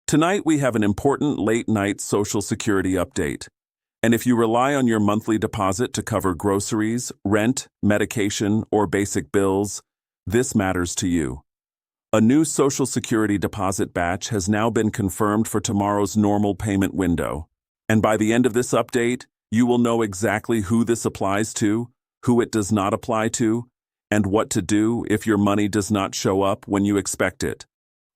Tonight we have an important late-night Social Security update. And if you rely on your monthly deposit to cover groceries, rent, medication, or basic bills, this matters to you. A new Social Security deposit batch has now been confirmed for tomorrow's normal payment window. And by the end of this update, you will know exactly who this applies to, who it does not apply to, and what to do if your money does not show up when you expect it.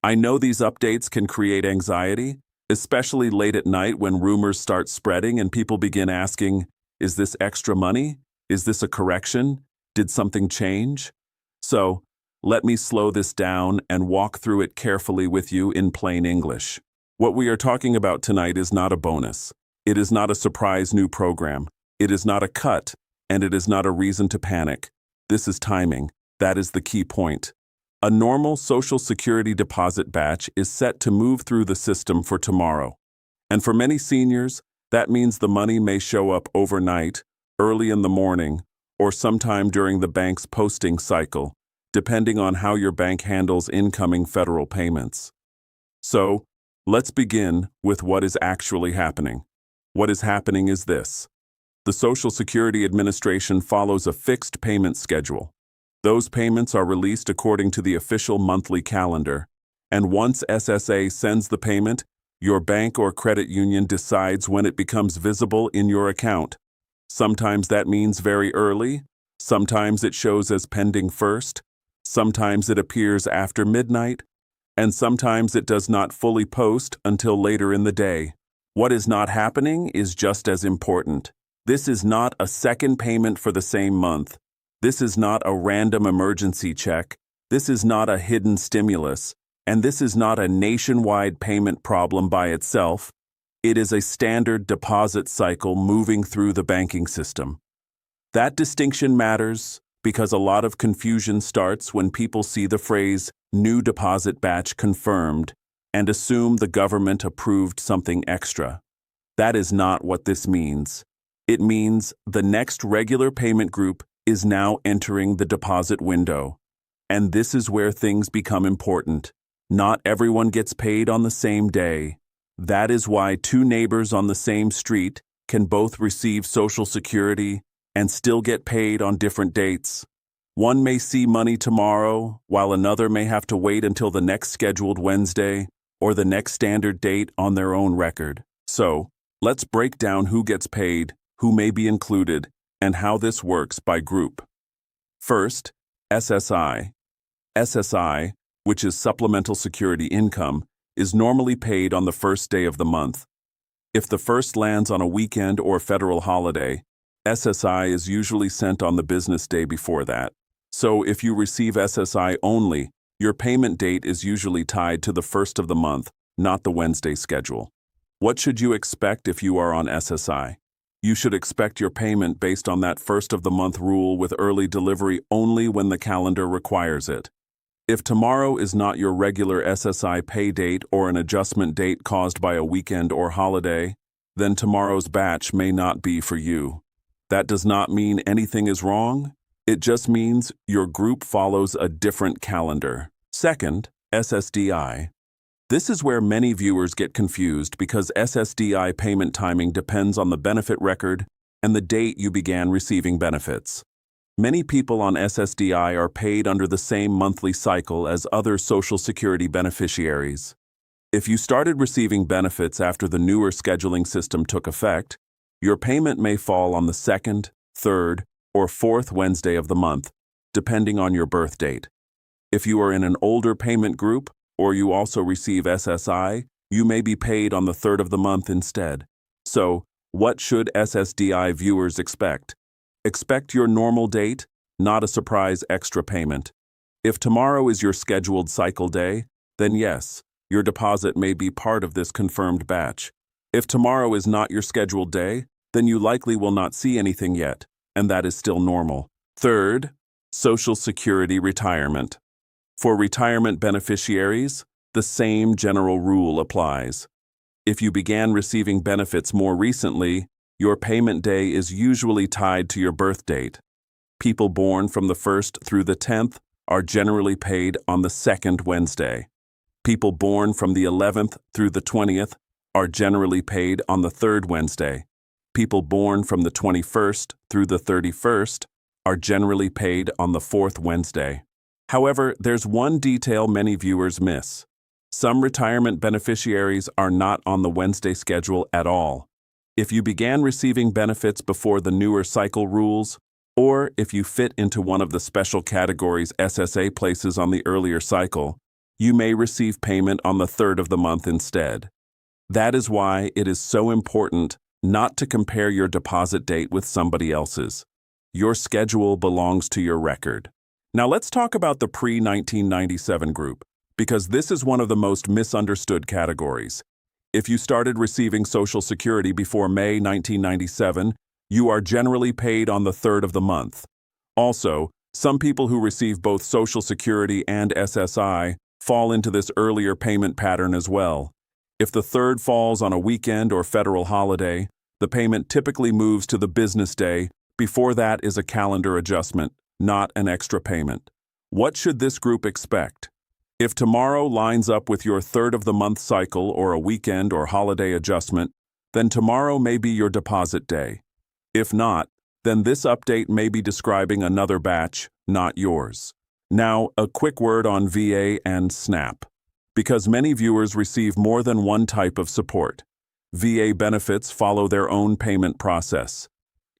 I know these updates can create anxiety, especially late at night when rumors start spreading and people begin asking, is this extra money? Is this a correction? Did something change? So, let me slow this down and walk through it carefully with you in plain English. What we are talking about tonight is not a bonus. It is not a surprise new program. It is not a cut, and it is not a reason to panic. This is timing. That is the key point. A normal Social Security deposit batch is set to move through the system for tomorrow. And for many seniors, that means the money may show up overnight, early in the morning, or sometime during the bank's posting cycle, depending on how your bank handles incoming federal payments. So, let's begin with what is actually happening. What is happening is this. The Social Security Administration follows a fixed payment schedule. Those payments are released according to the official monthly calendar, and once SSA sends the payment, your bank or credit union decides when it becomes visible in your account. Sometimes that means very early, sometimes it shows as pending first, sometimes it appears after midnight, and sometimes it does not fully post until later in the day. What is not happening is just as important. This is not a second payment for the same month. This is not a random emergency check. This is not a hidden stimulus. And this is not a nationwide payment problem by itself. It is a standard deposit cycle moving through the banking system. That distinction matters because a lot of confusion starts when people see the phrase "new deposit batch confirmed" and assume the government approved something extra. That is not what this means. It means the next regular payment group is now entering the deposit window. And this is where things become important. Not everyone gets paid on the same day. That is why two neighbors on the same street can both receive Social Security and still get paid on different dates. One may see money tomorrow, while another may have to wait until the next scheduled Wednesday or the next standard date on their own record. So, let's break down who gets paid, who may be included, and how this works by group. First, SSI. SSI, which is Supplemental Security Income, is normally paid on the first day of the month. If the first lands on a weekend or federal holiday, SSI is usually sent on the business day before that. So if you receive SSI only, your payment date is usually tied to the first of the month, not the Wednesday schedule. What should you expect if you are on SSI? You should expect your payment based on that first of the month rule with early delivery only when the calendar requires it. If tomorrow is not your regular SSI pay date or an adjustment date caused by a weekend or holiday, then tomorrow's batch may not be for you. That does not mean anything is wrong. It just means your group follows a different calendar. Second, SSDI. This is where many viewers get confused because SSDI payment timing depends on the benefit record and the date you began receiving benefits. Many people on SSDI are paid under the same monthly cycle as other Social Security beneficiaries. If you started receiving benefits after the newer scheduling system took effect, your payment may fall on the second, third, or fourth Wednesday of the month, depending on your birth date. If you are in an older payment group, or you also receive SSI, you may be paid on the third of the month instead. So, what should SSDI viewers expect? Expect your normal date, not a surprise extra payment. If tomorrow is your scheduled cycle day, then yes, your deposit may be part of this confirmed batch. If tomorrow is not your scheduled day, then you likely will not see anything yet, and that is still normal. Third, Social Security retirement. For retirement beneficiaries, the same general rule applies. If you began receiving benefits more recently, your payment day is usually tied to your birth date. People born from the 1st through the 10th are generally paid on the second Wednesday. People born from the 11th through the 20th are generally paid on the third Wednesday. People born from the 21st through the 31st are generally paid on the fourth Wednesday. However, there's one detail many viewers miss. Some retirement beneficiaries are not on the Wednesday schedule at all. If you began receiving benefits before the newer cycle rules, or if you fit into one of the special categories SSA places on the earlier cycle, you may receive payment on the third of the month instead. That is why it is so important not to compare your deposit date with somebody else's. Your schedule belongs to your record. Now let's talk about the pre-1997 group, because this is one of the most misunderstood categories. If you started receiving Social Security before May 1997, you are generally paid on the third of the month. Also, some people who receive both Social Security and SSI fall into this earlier payment pattern as well. If the third falls on a weekend or federal holiday, the payment typically moves to the business day. Before that is a calendar adjustment, not an extra payment. What should this group expect? If tomorrow lines up with your third of the month cycle or a weekend or holiday adjustment, then tomorrow may be your deposit day. If not, then this update may be describing another batch, not yours. Now, a quick word on VA and SNAP. Because many viewers receive more than one type of support, VA benefits follow their own payment process.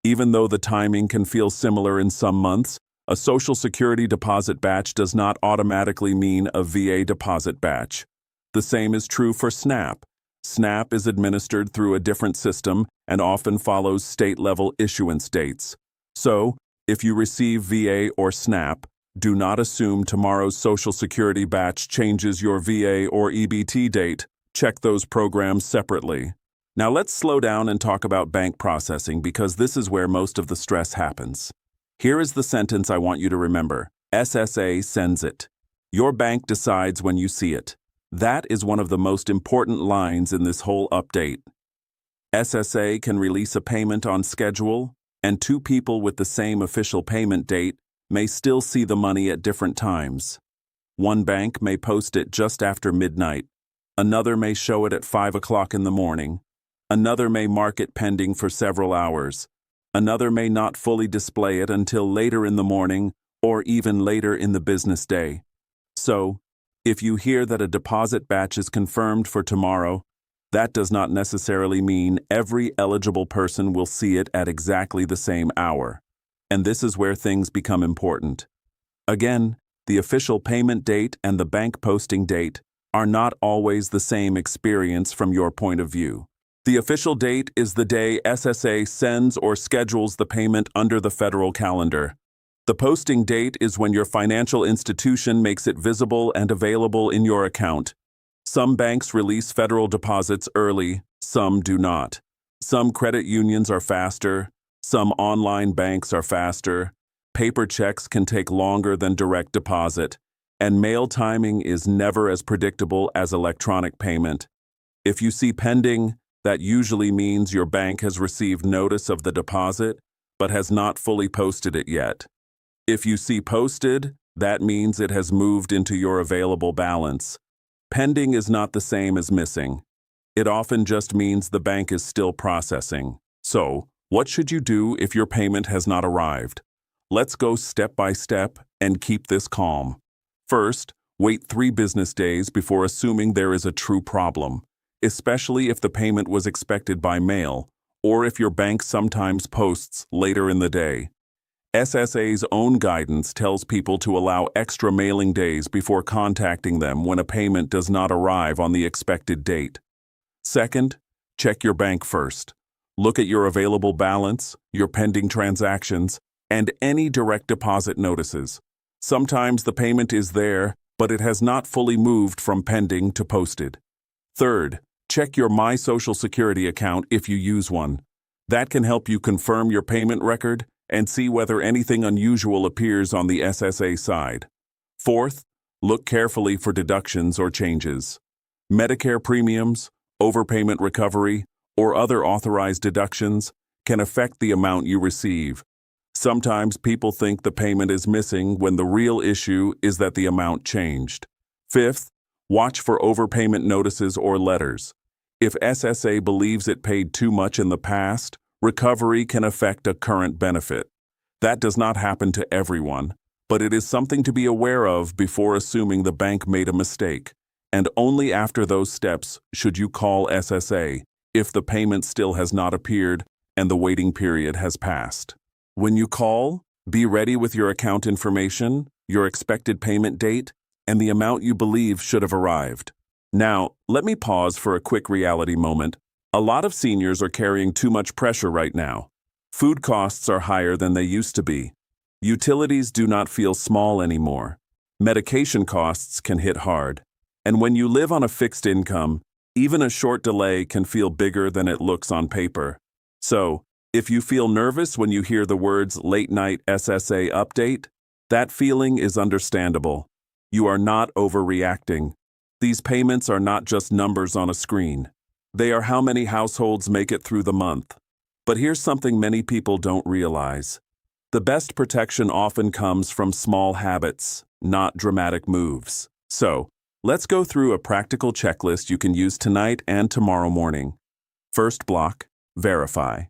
Even though the timing can feel similar in some months, a Social Security deposit batch does not automatically mean a VA deposit batch. The same is true for SNAP. SNAP is administered through a different system and often follows state-level issuance dates. So, if you receive VA or SNAP, do not assume tomorrow's Social Security batch changes your VA or EBT date. Check those programs separately. Now let's slow down and talk about bank processing, because this is where most of the stress happens. Here is the sentence I want you to remember. SSA sends it. Your bank decides when you see it. That is one of the most important lines in this whole update. SSA can release a payment on schedule, and two people with the same official payment date may still see the money at different times. One bank may post it just after midnight. Another may show it at 5 o'clock in the morning. Another may mark it pending for several hours. Another may not fully display it until later in the morning or even later in the business day. So, if you hear that a deposit batch is confirmed for tomorrow, that does not necessarily mean every eligible person will see it at exactly the same hour. And this is where things become important. Again, the official payment date and the bank posting date are not always the same experience from your point of view. The official date is the day SSA sends or schedules the payment under the federal calendar. The posting date is when your financial institution makes it visible and available in your account. Some banks release federal deposits early, some do not. Some credit unions are faster. Some online banks are faster. Paper checks can take longer than direct deposit, and mail timing is never as predictable as electronic payment. If you see pending, that usually means your bank has received notice of the deposit, but has not fully posted it yet. If you see posted, that means it has moved into your available balance. Pending is not the same as missing. It often just means the bank is still processing. So, what should you do if your payment has not arrived? Let's go step by step and keep this calm. First, wait 3 business days before assuming there is a true problem, especially if the payment was expected by mail or if your bank sometimes posts later in the day. SSA's own guidance tells people to allow extra mailing days before contacting them when a payment does not arrive on the expected date. Second, check your bank first. Look at your available balance, your pending transactions, and any direct deposit notices. Sometimes the payment is there, but it has not fully moved from pending to posted. Third, check your My Social Security account if you use one. That can help you confirm your payment record and see whether anything unusual appears on the SSA side. Fourth, look carefully for deductions or changes. Medicare premiums, overpayment recovery, or other authorized deductions can affect the amount you receive. Sometimes people think the payment is missing when the real issue is that the amount changed. Fifth, Watch for overpayment notices or letters. If SSA believes it paid too much in the past, recovery can affect a current benefit. That does not happen to everyone, but it is something to be aware of before assuming the bank made a mistake. And only after those steps should you call SSA if the payment still has not appeared and the waiting period has passed. When you call, be ready with your account information, your expected payment date, and the amount you believe should have arrived. Now, let me pause for a quick reality moment. A lot of seniors are carrying too much pressure right now. Food costs are higher than they used to be. Utilities do not feel small anymore. Medication costs can hit hard. And when you live on a fixed income, even a short delay can feel bigger than it looks on paper. So, if you feel nervous when you hear the words late-night SSA update, that feeling is understandable. You are not overreacting. These payments are not just numbers on a screen. They are how many households make it through the month. But here's something many people don't realize. The best protection often comes from small habits, not dramatic moves. So, let's go through a practical checklist you can use tonight and tomorrow morning. First block, verify.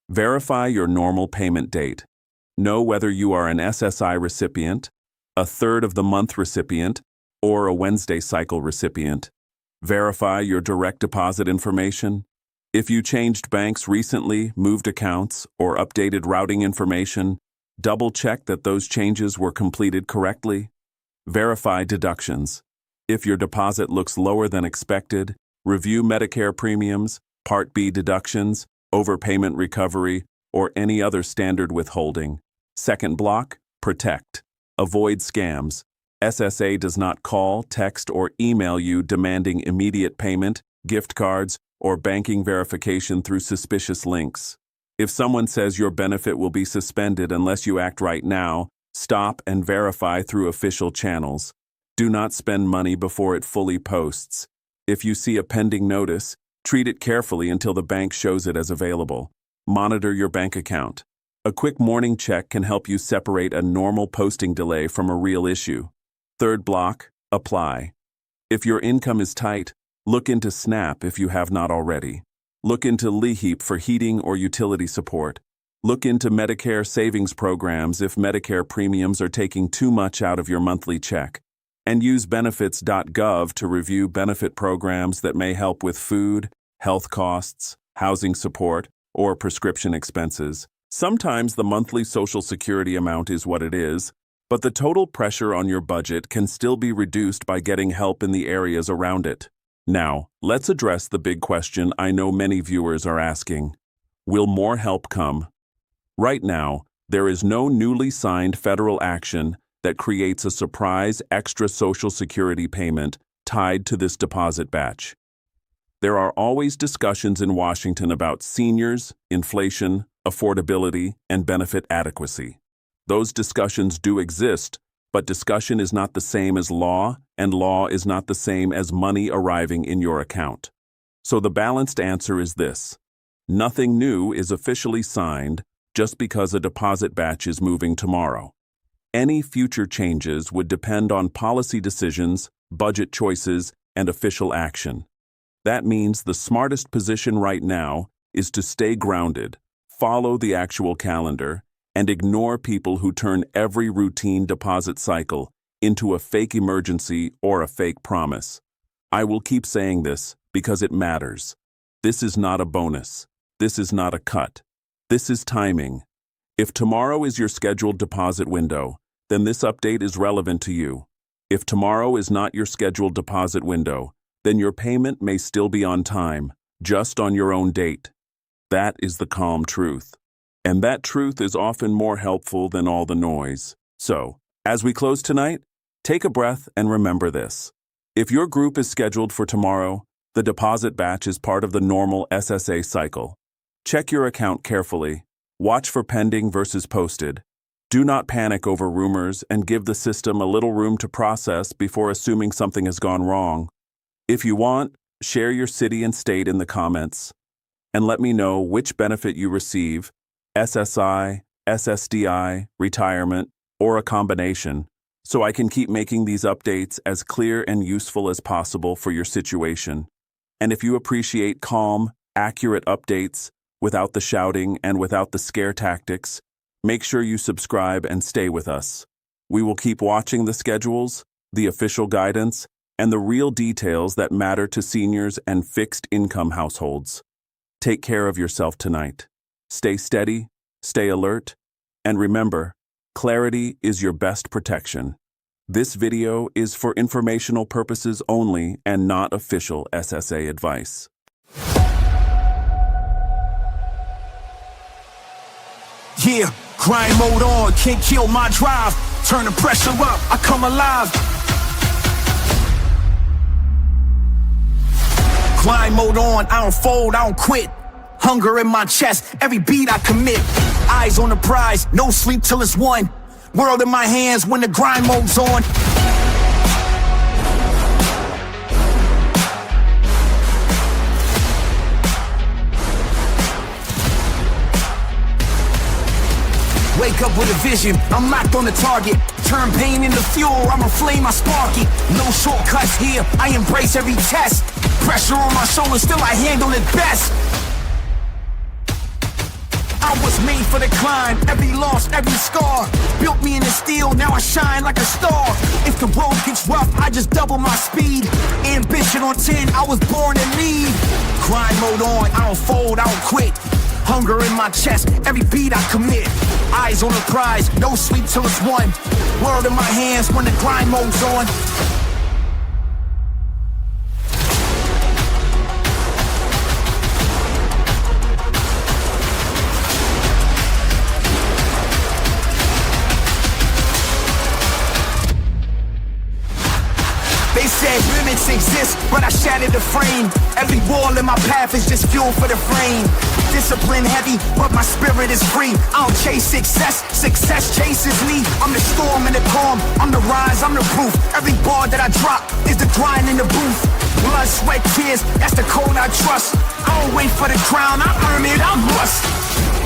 Verify your normal payment date. Know whether you are an SSI recipient, a third of the month recipient, or a Wednesday cycle recipient. Verify your direct deposit information. If you changed banks recently, moved accounts, or updated routing information, double-check that those changes were completed correctly. Verify deductions. If your deposit looks lower than expected, review Medicare premiums, Part B deductions, overpayment recovery, or any other standard withholding. Second block, protect. Avoid scams. SSA does not call, text, or email you demanding immediate payment, gift cards, or banking verification through suspicious links. If someone says your benefit will be suspended unless you act right now, stop and verify through official channels. Do not spend money before it fully posts. If you see a pending notice, treat it carefully until the bank shows it as available. Monitor your bank account. A quick morning check can help you separate a normal posting delay from a real issue. Third block, apply. If your income is tight, look into SNAP if you have not already. Look into LEHEAP for heating or utility support. Look into Medicare savings programs if Medicare premiums are taking too much out of your monthly check. And use benefits.gov to review benefit programs that may help with food, health costs, housing support, or prescription expenses. Sometimes the monthly Social Security amount is what it is, but the total pressure on your budget can still be reduced by getting help in the areas around it. Now, let's address the big question I know many viewers are asking. Will more help come? Right now, there is no newly signed federal action that creates a surprise extra Social Security payment tied to this deposit batch. There are always discussions in Washington about seniors, inflation, affordability, and benefit adequacy. Those discussions do exist, but discussion is not the same as law, and law is not the same as money arriving in your account. So the balanced answer is this. Nothing new is officially signed just because a deposit batch is moving tomorrow. Any future changes would depend on policy decisions, budget choices, and official action. That means the smartest position right now is to stay grounded, follow the actual calendar, and ignore people who turn every routine deposit cycle into a fake emergency or a fake promise. I will keep saying this because it matters. This is not a bonus. This is not a cut. This is timing. If tomorrow is your scheduled deposit window, then this update is relevant to you. If tomorrow is not your scheduled deposit window, then your payment may still be on time, just on your own date. That is the calm truth. And that truth is often more helpful than all the noise. So, as we close tonight, take a breath and remember this. If your group is scheduled for tomorrow, the deposit batch is part of the normal SSA cycle. Check your account carefully. Watch for pending versus posted. Do not panic over rumors and give the system a little room to process before assuming something has gone wrong. If you want, share your city and state in the comments. And let me know which benefit you receive, SSI, SSDI, retirement, or a combination, so I can keep making these updates as clear and useful as possible for your situation. And if you appreciate calm, accurate updates without the shouting and without the scare tactics, make sure you subscribe and stay with us. We will keep watching the schedules, the official guidance, and the real details that matter to seniors and fixed-income households. Take care of yourself tonight. Stay steady, stay alert, and remember, clarity is your best protection. This video is for informational purposes only and not official SSA advice. Yeah, grind mode on, can't kill my drive. Turn the pressure up, I come alive. Grind mode on, I don't fold, I don't quit. Hunger in my chest, every beat I commit. Eyes on the prize, no sleep till it's won. World in my hands when the grind mode's on. Wake up with a vision, I'm locked on the target. Turn pain into fuel, I'm a flame, I spark it. No shortcuts here, I embrace every test. Pressure on my shoulders, still I handle it best. I was made for the climb, every loss, every scar. Built me in the steel, now I shine like a star. If the road gets rough, I just double my speed. Ambition on 10, I was born to lead. Grind mode on, I don't fold, I don't quit. Hunger in my chest, every beat I commit. Eyes on the prize, no sleep till it's won. World in my hands when the grind mode's on. They said limits exist, but I shattered the frame. Every wall in my path is just fuel for the frame. Discipline heavy, but my spirit is free. I don't chase success, success chases me. I'm the storm and the calm, I'm the rise, I'm the proof. Every bar that I drop is the grind in the booth. Blood, sweat, tears, that's the code I trust. I don't wait for the crown, I earn it, I must.